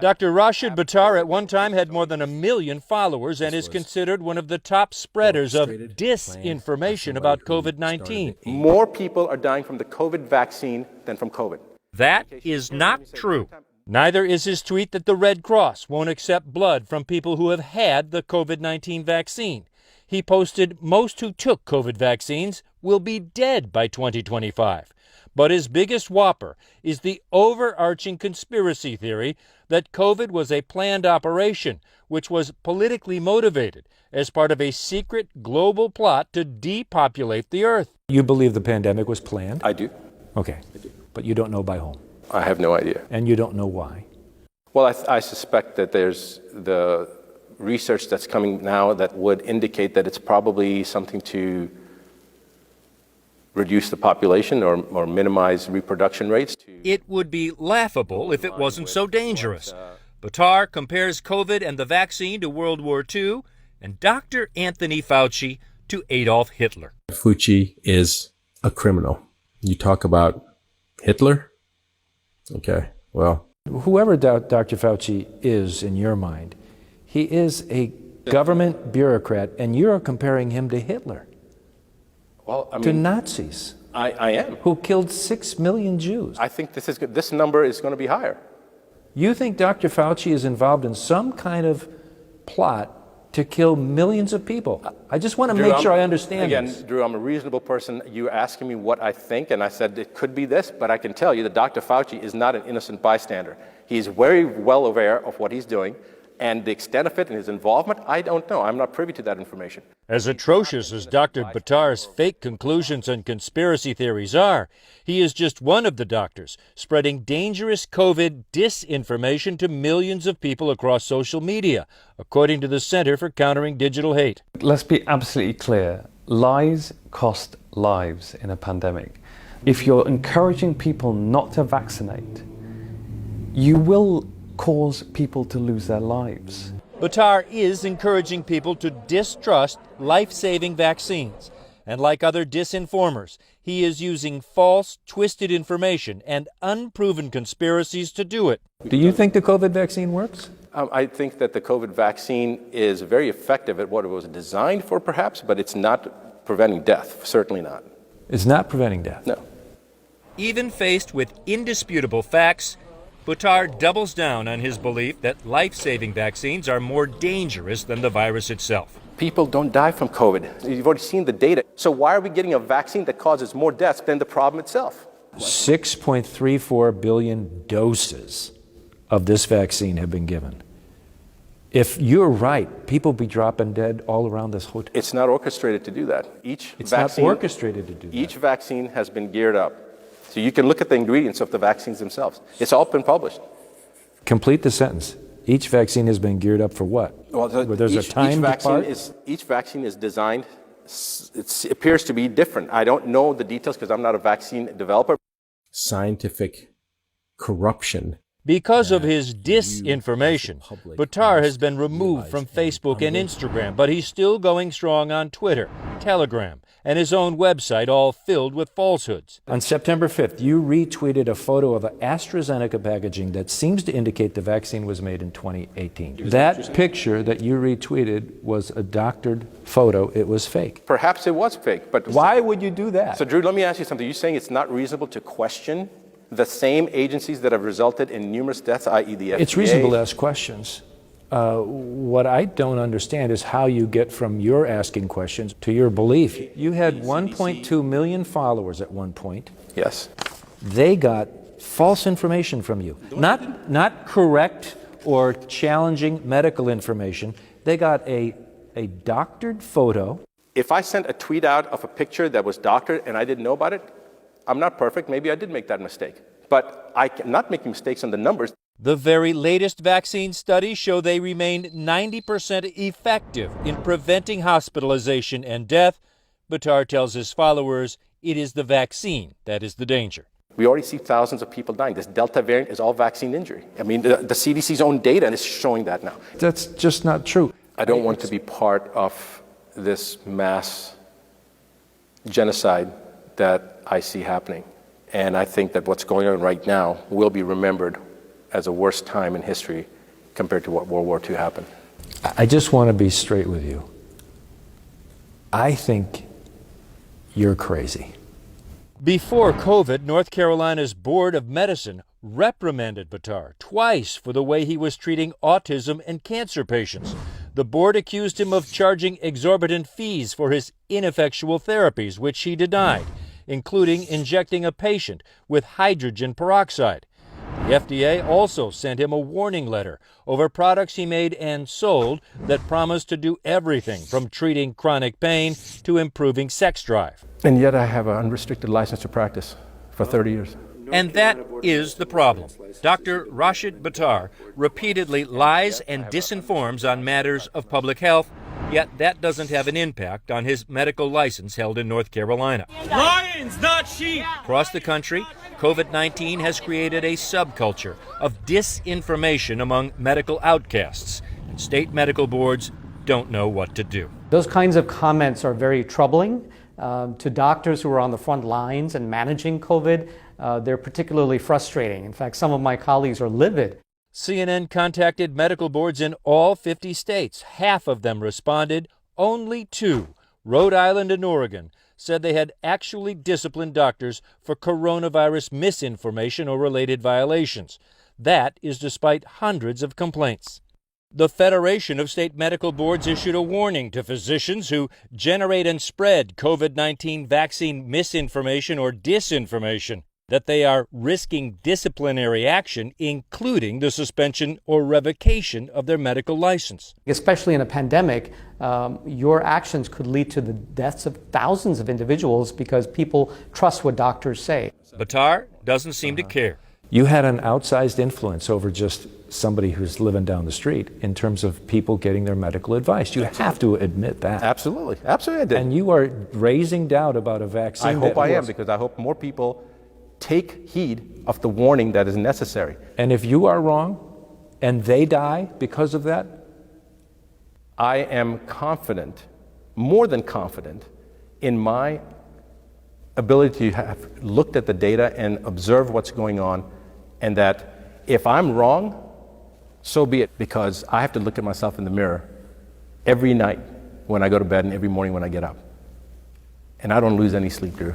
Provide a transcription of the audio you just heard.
Dr. Rashid Buttur at one time had more than 1 million followers and is considered one of the top spreaders of disinformation about COVID-19. More people are dying from the COVID vaccine than from COVID. That is not true. Neither is his tweet that the Red Cross won't accept blood from people who have had the COVID-19 vaccine. He posted most who took COVID vaccines will be dead by 2025. But his biggest whopper is the overarching conspiracy theory that COVID was a planned operation, which was politically motivated as part of a secret global plot to depopulate the earth. You believe the pandemic was planned? I do. Okay. I do. But you don't know by whom? I have no idea. And you don't know why? Well, I suspect that there's the research that's coming now that would indicate that it's probably something to reduce the population or minimize reproduction rates. It would be laughable if it wasn't so dangerous. Buttur compares COVID and the vaccine to World War II and Dr. Anthony Fauci to Adolf Hitler. Fauci is a criminal. You talk about Hitler? Okay, well. Whoever Dr. Fauci is in your mind, he is a government bureaucrat, and you're comparing him to Hitler. Well, I mean, to Nazis. I am. Who killed 6 million Jews. I think this number is going to be higher. You think Dr. Fauci is involved in some kind of plot to kill millions of people? I just want to make sure I understand this. Again, Drew, I'm a reasonable person. You're asking me what I think, and I said it could be this, but I can tell you that Dr. Fauci is not an innocent bystander. He's very well aware of what he's doing. And the extent of it and his involvement, I don't know. I'm not privy to that information. As atrocious as Dr. Buttur's fake conclusions and conspiracy theories are, he is just one of the doctors spreading dangerous COVID disinformation to millions of people across social media, according to the Center for Countering Digital Hate. Let's be absolutely clear. Lies cost lives in a pandemic. If you're encouraging people not to vaccinate, you will cause people to lose their lives. Buttur is encouraging people to distrust life-saving vaccines. And like other disinformers, he is using false, twisted information and unproven conspiracies to do it. Do you think the COVID vaccine works? I think that the COVID vaccine is very effective at what it was designed for, perhaps, but it's not preventing death, certainly not. It's not preventing death? No. Even faced with indisputable facts, Buttur doubles down on his belief that life-saving vaccines are more dangerous than the virus itself. People don't die from COVID. You've already seen the data. So why are we getting a vaccine that causes more deaths than the problem itself? 6.34 billion doses of this vaccine have been given. If you're right, people be dropping dead all around this hotel. It's not orchestrated to do that. It's not orchestrated to do that. Each vaccine has been geared up. So you can look at the ingredients of the vaccines themselves. It's all been published. Complete the sentence. Each vaccine has been geared up for what? Well, there's a time part? Each vaccine is designed, it appears to be different. I don't know the details because I'm not a vaccine developer. Scientific corruption. Because of his disinformation, Buttur has been removed from Facebook and Instagram, but he's still going strong on Twitter, Telegram, and his own website, all filled with falsehoods. On September 5th, you retweeted a photo of an AstraZeneca packaging that seems to indicate the vaccine was made in 2018. That picture that you retweeted was a doctored photo. It was fake. Perhaps it was fake, but why would you do that? So, Drew, let me ask you something. You're saying it's not reasonable to question the same agencies that have resulted in numerous deaths, i.e. the FDA? It's reasonable to ask questions. What I don't understand is how you get from your asking questions to your belief. You had 1.2 million followers at one point. Yes. They got false information from you. Not correct or challenging medical information. They got a doctored photo. If I sent a tweet out of a picture that was doctored and I didn't know about it, I'm not perfect. Maybe I did make that mistake. But I'm not making mistakes on the numbers. The very latest vaccine studies show they remain 90% effective in preventing hospitalization and death. Buttur tells his followers it is the vaccine that is the danger. We already see thousands of people dying. This Delta variant is all vaccine injury. I mean, the CDC's own data is showing that now. That's just not true. I don't want to be part of this mass genocide that I see happening. And I think that what's going on right now will be remembered as a worse time in history compared to what World War II happened. I just want to be straight with you. I think you're crazy. Before COVID, North Carolina's Board of Medicine reprimanded Buttur twice for the way he was treating autism and cancer patients. The board accused him of charging exorbitant fees for his ineffectual therapies, which he denied, including injecting a patient with hydrogen peroxide. The FDA also sent him a warning letter over products he made and sold that promised to do everything from treating chronic pain to improving sex drive. And yet I have an unrestricted license to practice for 30 years. And that is the problem. Dr. Rashid Buttur repeatedly lies and disinforms on matters of public health, yet that doesn't have an impact on his medical license held in North Carolina. Lions, not sheep! Across the country, COVID-19 has created a subculture of disinformation among medical outcasts, and state medical boards don't know what to do. Those kinds of comments are very troubling to doctors who are on the front lines and managing COVID. They're particularly frustrating. In fact, some of my colleagues are livid. CNN contacted medical boards in all 50 states. Half of them responded. Only 2, Rhode Island and Oregon, said they had actually disciplined doctors for coronavirus misinformation or related violations. That is despite hundreds of complaints. The Federation of State Medical Boards issued a warning to physicians who generate and spread COVID-19 vaccine misinformation or disinformation that they are risking disciplinary action, including the suspension or revocation of their medical license. Especially in a pandemic, your actions could lead to the deaths of thousands of individuals because people trust what doctors say. Buttur doesn't seem to care. You had an outsized influence over just somebody who's living down the street in terms of people getting their medical advice. You have to admit that. Absolutely. Absolutely I did. And you are raising doubt about a vaccine. I hope I am, because I hope more people take heed of the warning that is necessary. And if you are wrong and they die because of that? I am confident, more than confident, in my ability to have looked at the data and observe what's going on, and that if I'm wrong, so be it, because I have to look at myself in the mirror every night when I go to bed and every morning when I get up. And I don't lose any sleep, Drew.